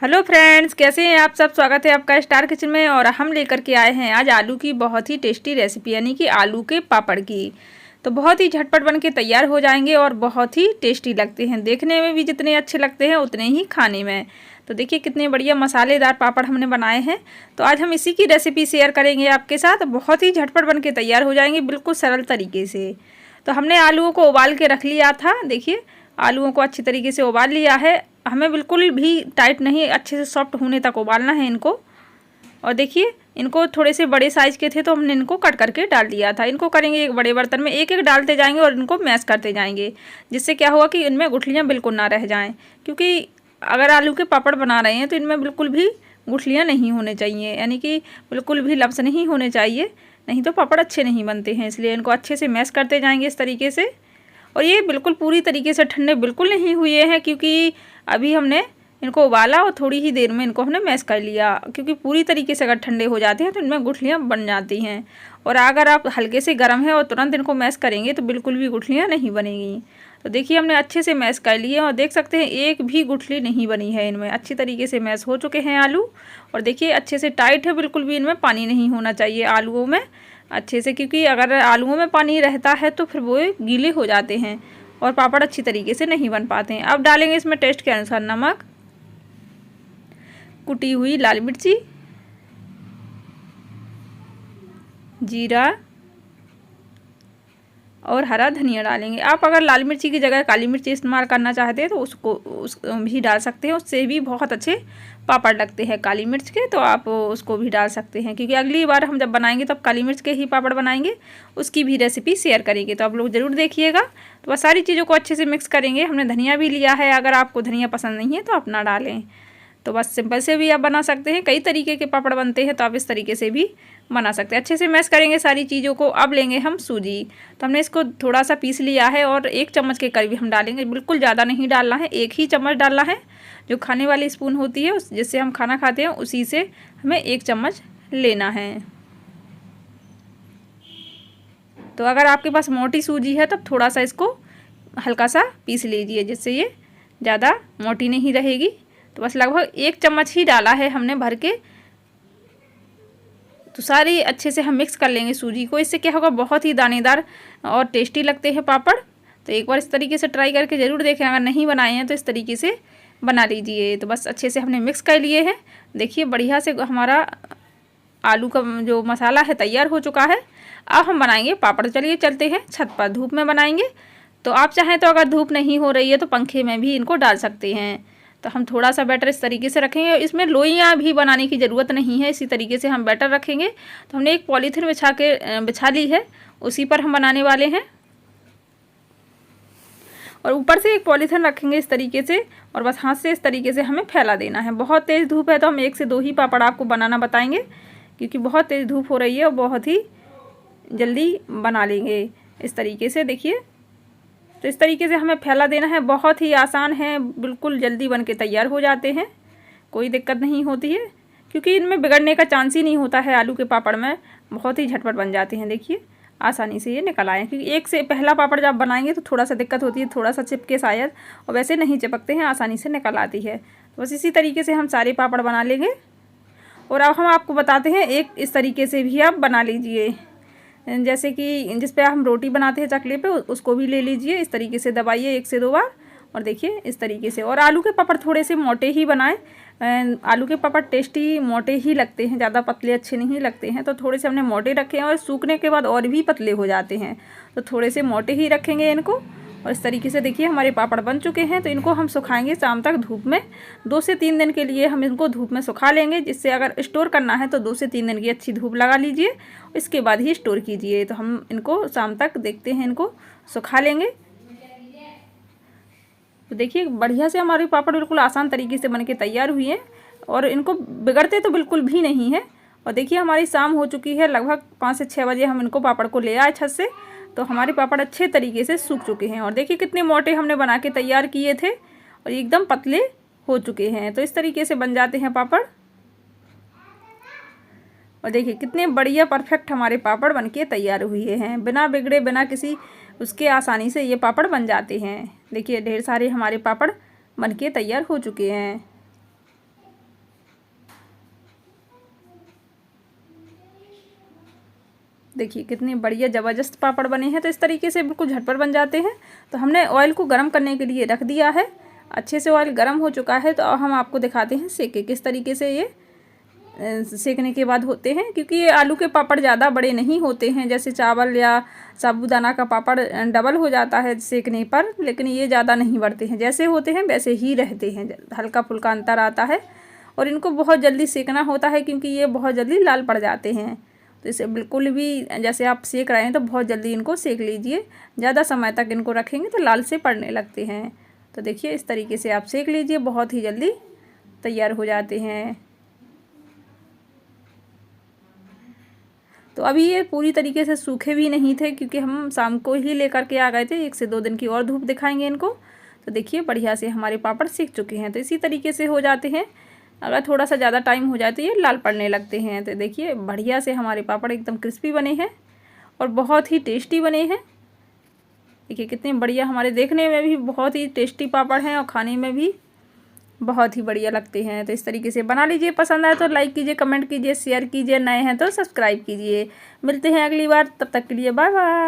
Hello friends, कैसे हैं आप सब। स्वागत है आपका स्टार किचन में। और हम लेकर के आए हैं आज आलू की बहुत ही टेस्टी रेसिपी, यानी कि आलू के पापड़ की। तो बहुत ही झटपट बन के तैयार हो जाएंगे और बहुत ही टेस्टी लगते हैं। देखने में भी जितने अच्छे लगते हैं उतने ही खाने में। तो देखिए कितने बढ़िया मसालेदार पापड़ हमने बनाए हैं। तो आज हम इसी की रेसिपी शेयर करेंगे आपके साथ। बहुत ही झटपट बन के तैयार हो जाएंगे, बिल्कुल सरल तरीके से। तो हमने आलूओं को उबाल के रख लिया था। देखिए आलूओं को अच्छी तरीके से उबाल लिया है। हमें बिल्कुल भी टाइट नहीं, अच्छे से सॉफ्ट होने तक उबालना है इनको। और देखिए इनको थोड़े से बड़े साइज़ के थे तो हमने इनको कट करके डाल दिया था। इनको करेंगे एक बड़े बर्तन में, एक एक डालते जाएंगे और इनको मैश करते जाएंगे, जिससे क्या होगा कि इनमें गुठलियाँ बिल्कुल ना रह जाएं। क्योंकि अगर आलू के पापड़ बना रहे हैं तो इनमें बिल्कुल भी गुठलियाँ नहीं होने चाहिए, यानी कि बिल्कुल भी लम्स नहीं होने चाहिए, नहीं तो पापड़ अच्छे नहीं बनते हैं। इसलिए इनको अच्छे से मैश करते जाएंगे इस तरीके से। और ये बिल्कुल पूरी तरीके से ठंडे बिल्कुल नहीं हुए हैं, क्योंकि अभी हमने इनको उबाला और थोड़ी ही देर में इनको हमने मैश कर लिया। क्योंकि पूरी तरीके से अगर ठंडे हो जाते हैं तो इनमें गुठलियाँ बन जाती हैं। और अगर आप हल्के से गर्म है और तुरंत इनको मैश करेंगे तो बिल्कुल भी गुठलियाँ नहीं बनेंगी। तो देखिए हमने अच्छे से मैश कर लिए और देख सकते हैं एक भी गुठली नहीं बनी है इनमें। अच्छी तरीके से मैश हो चुके हैं आलू। और देखिए अच्छे से टाइट है, बिल्कुल भी इनमें पानी नहीं होना चाहिए आलूओं में अच्छे से, क्योंकि अगर आलूओं में पानी रहता है तो फिर वो गीले हो जाते हैं और पापड़ अच्छी तरीके से नहीं बन पाते हैं। अब डालेंगे इसमें टेस्ट के अनुसार नमक, कुटी हुई लाल मिर्ची, जीरा और हरा धनिया डालेंगे। आप अगर लाल मिर्ची की जगह काली मिर्ची इस्तेमाल करना चाहते हैं तो उस भी डाल सकते हैं, उससे भी बहुत अच्छे पापड़ लगते हैं काली मिर्च के। तो आप उसको भी डाल सकते हैं, क्योंकि अगली बार हम जब बनाएंगे तब काली मिर्च के ही पापड़ बनाएंगे, उसकी भी रेसिपी शेयर करेंगे। तो आप लोग ज़रूर देखिएगा। तो बस सारी चीज़ों को अच्छे से मिक्स करेंगे। हमने धनिया भी लिया है, अगर आपको धनिया पसंद नहीं है तो आप ना डालें। तो बस सिंपल से भी आप बना सकते हैं। कई तरीके के पापड़ बनते हैं तो आप इस तरीके से भी बना सकते हैं। अच्छे से मैश करेंगे सारी चीज़ों को। अब लेंगे हम सूजी। तो हमने इसको थोड़ा सा पीस लिया है और 1 चम्मच के करीब हम डालेंगे। बिल्कुल ज़्यादा नहीं डालना है, 1 ही चम्मच डालना है। जो खाने वाली स्पून होती है उस जिससे हम खाना खाते हैं उसी से हमें 1 चम्मच लेना है। तो अगर आपके पास मोटी सूजी है तब थोड़ा सा इसको हल्का सा पीस लीजिए, जिससे ये ज़्यादा मोटी नहीं रहेगी। तो बस लगभग 1 चम्मच ही डाला है हमने भर के। तो सारी अच्छे से हम मिक्स कर लेंगे सूजी को। इससे क्या होगा, बहुत ही दानेदार और टेस्टी लगते हैं पापड़। तो एक बार इस तरीके से ट्राई करके ज़रूर देखें। अगर नहीं बनाए हैं तो इस तरीके से बना लीजिए। तो बस अच्छे से हमने मिक्स कर लिए हैं। देखिए बढ़िया से हमारा आलू का जो मसाला है तैयार हो चुका है। अब हम बनाएंगे पापड़। चलिए चलते हैं छत पर, धूप में बनाएंगे। तो आप चाहें तो अगर धूप नहीं हो रही है तो पंखे में भी इनको डाल सकते हैं। तो हम थोड़ा सा बैटर इस तरीके से रखेंगे। इसमें लोइयाँ भी बनाने की ज़रूरत नहीं है, इसी तरीके से हम बैटर रखेंगे। तो हमने एक पॉलीथीन बिछा ली है, उसी पर हम बनाने वाले हैं। और ऊपर से एक पॉलीथीन रखेंगे इस तरीके से, और बस हाथ से इस तरीके से हमें फैला देना है। बहुत तेज़ धूप है तो हम 1 से 2 ही पापड़ आपको बनाना बताएंगे, क्योंकि बहुत तेज़ धूप हो रही है और बहुत ही जल्दी बना लेंगे इस तरीके से। देखिए तो इस तरीके से हमें फैला देना है। बहुत ही आसान है, बिल्कुल जल्दी बन के तैयार हो जाते हैं, कोई दिक्कत नहीं होती है, क्योंकि इनमें बिगड़ने का चांस ही नहीं होता है। आलू के पापड़ में बहुत ही झटपट बन जाते हैं। देखिए आसानी से ये निकल आए, क्योंकि एक से पहला पापड़ जब बनाएंगे तो थोड़ा सा दिक्कत होती है, थोड़ा सा चिपके शायद, और वैसे नहीं चिपकते हैं, आसानी से निकल आती है। तो बस इसी तरीके से हम सारे पापड़ बना लेंगे। और अब हम आपको बताते हैं एक इस तरीके से भी आप बना लीजिए, जैसे कि जिस पे हम रोटी बनाते हैं चकले पे, उसको भी ले लीजिए। इस तरीके से दबाइए 1 से 2 बार, और देखिए इस तरीके से। और आलू के पापड़ थोड़े से मोटे ही बनाएं। आलू के पापड़ टेस्टी मोटे ही लगते हैं, ज़्यादा पतले अच्छे नहीं लगते हैं। तो थोड़े से हमने मोटे रखे हैं, और सूखने के बाद और भी पतले हो जाते हैं, तो थोड़े से मोटे ही रखेंगे इनको। और इस तरीके से देखिए हमारे पापड़ बन चुके हैं। तो इनको हम सुखाएंगे शाम तक धूप में। 2 से 3 दिन के लिए हम इनको धूप में सुखा लेंगे, जिससे अगर स्टोर करना है तो 2 से 3 दिन की अच्छी धूप लगा लीजिए, इसके बाद ही स्टोर कीजिए। तो हम इनको शाम तक देखते हैं, इनको सुखा लेंगे। तो देखिए बढ़िया से हमारे पापड़ बिल्कुल आसान तरीके से बन के तैयार हुई हैं, और इनको बिगड़ते तो बिल्कुल भी नहीं है। और देखिए हमारी शाम हो चुकी है, लगभग 5 से 6 बजे हम इनको पापड़ को ले आए छत से। तो हमारे पापड़ अच्छे तरीके से सूख चुके हैं। और देखिए कितने मोटे हमने बना के तैयार किए थे, और एकदम पतले हो चुके हैं। तो इस तरीके से बन जाते हैं पापड़। और देखिए कितने बढ़िया परफेक्ट हमारे पापड़ बनके तैयार हुए हैं, बिना बिगड़े, बिना किसी उसके आसानी से ये पापड़ बन जाते हैं। देखिए ढेर सारे हमारे पापड़ बनके तैयार हो चुके हैं। देखिए कितनी बढ़िया ज़बरदस्त पापड़ बने हैं। तो इस तरीके से बिल्कुल झटपट बन जाते हैं। तो हमने ऑयल को गर्म करने के लिए रख दिया है। अच्छे से ऑयल गर्म हो चुका है। तो अब हम आपको दिखाते हैं सेके किस तरीके से ये सेकने के बाद होते हैं, क्योंकि ये आलू के पापड़ ज़्यादा बड़े नहीं होते हैं। जैसे चावल या साबूदाना का पापड़ डबल हो जाता है सेकने पर, लेकिन ये ज़्यादा नहीं बढ़ते हैं। जैसे होते हैं वैसे ही रहते हैं, हल्का फुल्का अंतर आता है। और इनको बहुत जल्दी सेकना होता है, क्योंकि ये बहुत जल्दी लाल पड़ जाते हैं। तो इसे बिल्कुल भी जैसे आप सेक रहे हैं तो बहुत जल्दी इनको सेक लीजिए। ज़्यादा समय तक इनको रखेंगे तो लाल से पड़ने लगते हैं। तो देखिए इस तरीके से आप सेक लीजिए, बहुत ही जल्दी तैयार हो जाते हैं। तो अभी ये पूरी तरीके से सूखे भी नहीं थे, क्योंकि हम शाम को ही लेकर के आ गए थे। 1 से 2 दिन की और धूप दिखाएंगे इनको। तो देखिए बढ़िया से हमारे पापड़ सीख चुके हैं। तो इसी तरीके से हो जाते हैं। अगर थोड़ा सा ज़्यादा टाइम हो जाए तो ये लाल पड़ने लगते हैं। तो देखिए बढ़िया से हमारे पापड़ एकदम क्रिस्पी बने हैं और बहुत ही टेस्टी बने हैं। देखिए कितने बढ़िया, हमारे देखने में भी बहुत ही टेस्टी पापड़ हैं और खाने में भी बहुत ही बढ़िया लगते हैं। तो इस तरीके से बना लीजिए। पसंद आए तो लाइक कीजिए, कमेंट कीजिए, शेयर कीजिए। नए हैं तो सब्सक्राइब कीजिए। मिलते हैं अगली बार, तब तक के लिए बाय बाय।